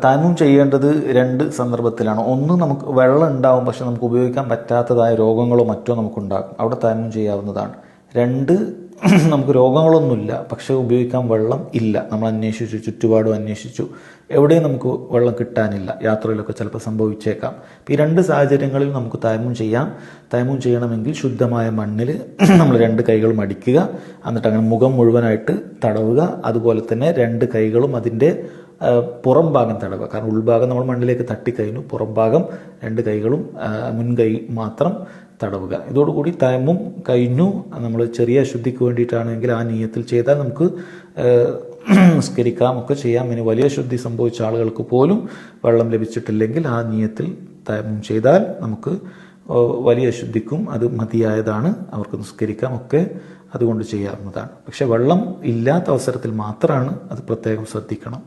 തയമ്മും ചെയ്യേണ്ടത് രണ്ട് സന്ദർഭത്തിലാണ്. ഒന്ന്, നമുക്ക് വെള്ളം ഉണ്ടാവും പക്ഷെ നമുക്ക് ഉപയോഗിക്കാൻ പറ്റാത്തതായ രോഗങ്ങളോ മറ്റോ നമുക്കുണ്ടാകും, അവിടെ തയമ്മും ചെയ്യാവുന്നതാണ്. രണ്ട്, നമുക്ക് രോഗങ്ങളൊന്നുമില്ല പക്ഷെ ഉപയോഗിക്കാൻ വെള്ളം ഇല്ല, നമ്മൾ അന്വേഷിച്ചു, ചുറ്റുപാടും അന്വേഷിച്ചു, എവിടെയും നമുക്ക് വെള്ളം കിട്ടാനില്ല, യാത്രയിലൊക്കെ ചിലപ്പോൾ സംഭവിച്ചേക്കാം. ഈ രണ്ട് സാഹചര്യങ്ങളിൽ നമുക്ക് തയമ്മും ചെയ്യാം. തയമ്മും ചെയ്യണമെങ്കിൽ ശുദ്ധമായ മണ്ണിൽ നമ്മൾ രണ്ട് കൈകളും അടിക്കുക, എന്നിട്ട് അങ്ങനെ മുഖം മുഴുവനായിട്ട് തടവുക. അതുപോലെ തന്നെ രണ്ട് കൈകളും അതിൻ്റെ പുറം ഭാഗം തടവുക. കാരണം ഉൾഭാഗം നമ്മൾ മണ്ണിലേക്ക് തട്ടിക്കഴിഞ്ഞു, പുറം ഭാഗം രണ്ട് കൈകളും മുൻകൈ മാത്രം തടവുക. ഇതോടുകൂടി തയമ്മും കഴിഞ്ഞു. നമ്മൾ ചെറിയ ശുദ്ധിക്ക് വേണ്ടിയിട്ടാണെങ്കിൽ ആ നീയത്തിൽ ചെയ്താൽ നമുക്ക് നിസ്കരിക്കാം, ഒക്കെ ചെയ്യാം. ഇനി വലിയ ശുദ്ധി സംഭവിച്ച ആളുകൾക്ക് പോലും വെള്ളം ലഭിച്ചിട്ടില്ലെങ്കിൽ ആ നീയത്തിൽ തയമ്മും ചെയ്താൽ നമുക്ക് വലിയ ശുദ്ധിക്കും അത് മതിയായതാണ്, അവർക്ക് നിസ്കരിക്കാം, ഒക്കെ അതുകൊണ്ട് ചെയ്യാവുന്നതാണ്. പക്ഷെ വെള്ളം ഇല്ലാത്ത അവസരത്തിൽ മാത്രമാണ് അത് പ്രത്യേകം ശ്രദ്ധിക്കണം.